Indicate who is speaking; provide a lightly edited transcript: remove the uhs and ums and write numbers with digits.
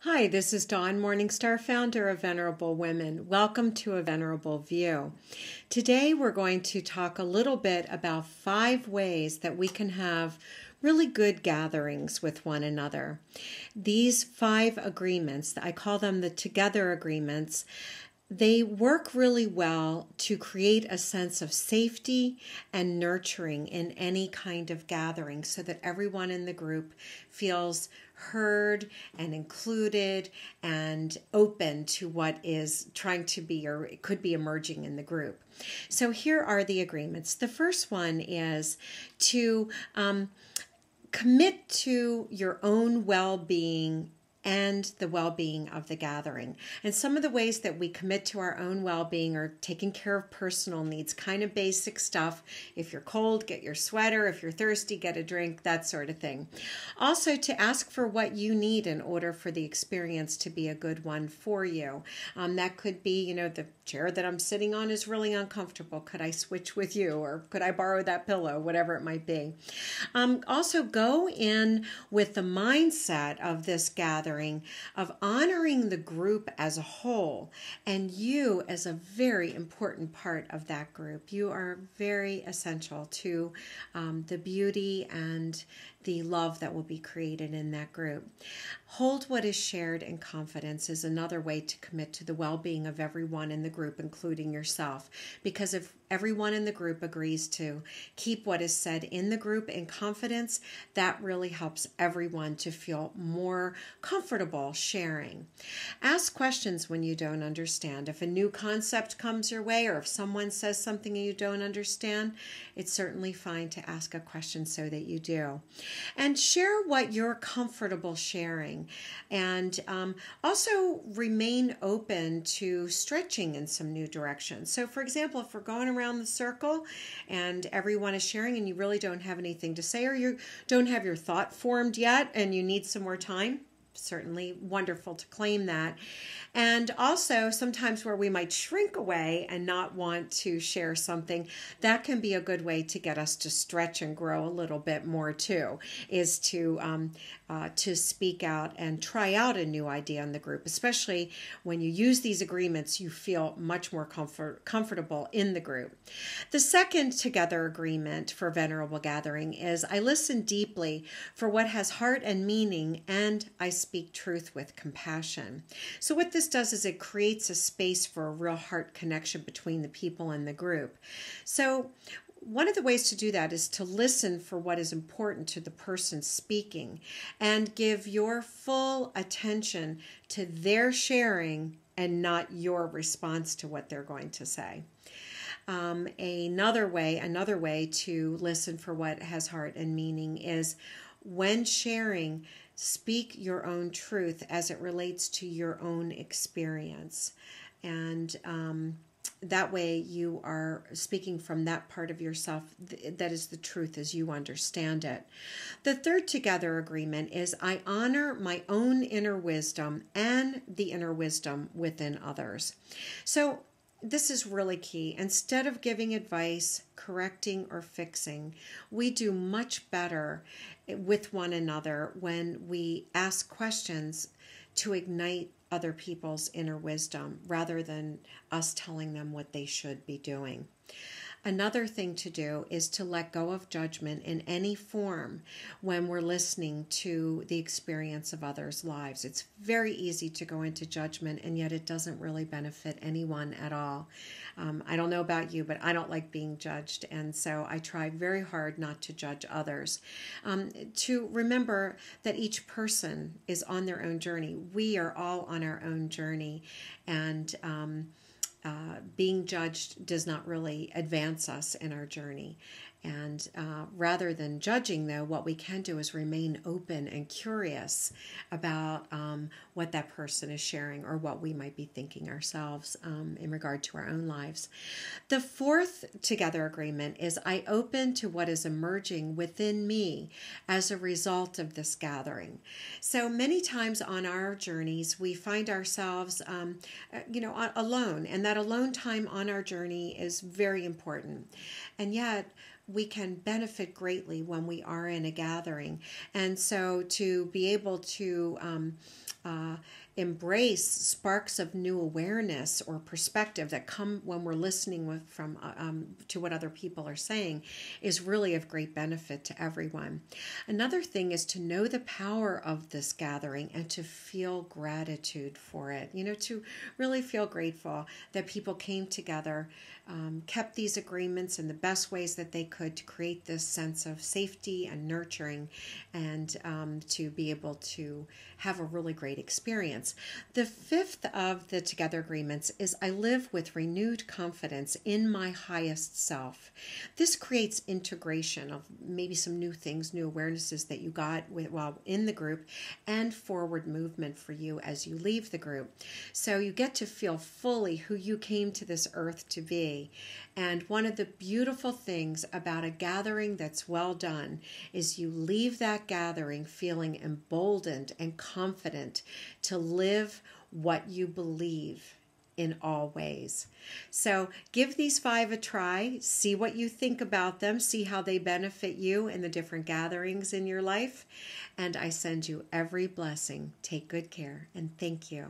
Speaker 1: Hi, this is Dawn Morningstar, founder of Venerable Women. Welcome to A Venerable View. Today we're going to talk a little bit about 5 ways that we can have really good gatherings with one another. These 5 agreements, I call them the together agreements, they work really well to create a sense of safety and nurturing in any kind of gathering so that everyone in the group feels heard and included and open to what is trying to be or it could be emerging in the group. So here are the agreements. The first one is to commit to your own well-being and the well-being of the gathering. And some of the ways that we commit to our own well-being are taking care of personal needs, kind of basic stuff. If you're cold, get your sweater. If you're thirsty, get a drink, that sort of thing. Also, to ask for what you need in order for the experience to be a good one for you. That could be, the chair that I'm sitting on is really uncomfortable. Could I switch with you? Or could I borrow that pillow? Whatever it might be. Also, go in with the mindset of this gathering of honoring the group as a whole and you as a very important part of that group. You are very essential to the beauty and the love that will be created in that group. Hold what is shared in confidence is another way to commit to the well-being of everyone in the group, including yourself. Because if everyone in the group agrees to keep what is said in the group in confidence, that really helps everyone to feel more comfortable sharing. Ask questions when you don't understand. If a new concept comes your way or if someone says something you don't understand, it's certainly fine to ask a question so that you do. And share what you're comfortable sharing. And also remain open to stretching in some new directions. So for example, if we're going around the circle and everyone is sharing and you really don't have anything to say or you don't have your thought formed yet and you need some more time, certainly wonderful to claim that. And also sometimes where we might shrink away and not want to share something, that can be a good way to get us to stretch and grow a little bit more too, is to speak out and try out a new idea in the group. Especially when you use these agreements, you feel much more comfortable in the group. The second together agreement for Venerable Gathering is I listen deeply for what has heart and meaning and I speak truth with compassion. So what this does is it creates a space for a real heart connection between the people in the group. So one of the ways to do that is to listen for what is important to the person speaking and give your full attention to their sharing and not your response to what they're going to say. Another way to listen for what has heart and meaning is when sharing, speak your own truth as it relates to your own experience. And that way you are speaking from that part of yourself that is the truth as you understand it. The third together agreement is I honor my own inner wisdom and the inner wisdom within others. So this is really key. Instead of giving advice, correcting, or fixing, we do much better with one another when we ask questions to ignite other people's inner wisdom rather than us telling them what they should be doing. Another thing to do is to let go of judgment in any form when we're listening to the experience of others' lives. It's very easy to go into judgment, and yet it doesn't really benefit anyone at all. I don't know about you, but I don't like being judged, and so I try very hard not to judge others. To remember that each person is on their own journey. We are all on our own journey, and being judged does not really advance us in our journey. And rather than judging, though, what we can do is remain open and curious about what that person is sharing or what we might be thinking ourselves in regard to our own lives. The fourth together agreement is I open to what is emerging within me as a result of this gathering. So many times on our journeys, we find ourselves, alone, and that alone time on our journey is very important. And yet, we can benefit greatly when we are in a gathering. And so to be able to embrace sparks of new awareness or perspective that come when we're listening to what other people are saying is really of great benefit to everyone. Another thing is to know the power of this gathering and to feel gratitude for it. To really feel grateful that people came together, kept these agreements in the best ways that they could to create this sense of safety and nurturing, and to be able to have a really great experience. The fifth of the Together agreements is I live with renewed confidence in my highest self. This creates integration of maybe some new things, new awarenesses that you got while in the group, and forward movement for you as you leave the group. So you get to feel fully who you came to this earth to be. And one of the beautiful things about a gathering that's well done is you leave that gathering feeling emboldened and confident to live what you believe in all ways. So give these 5 a try, see what you think about them, see how they benefit you in the different gatherings in your life. And I send you every blessing. Take good care, and thank you.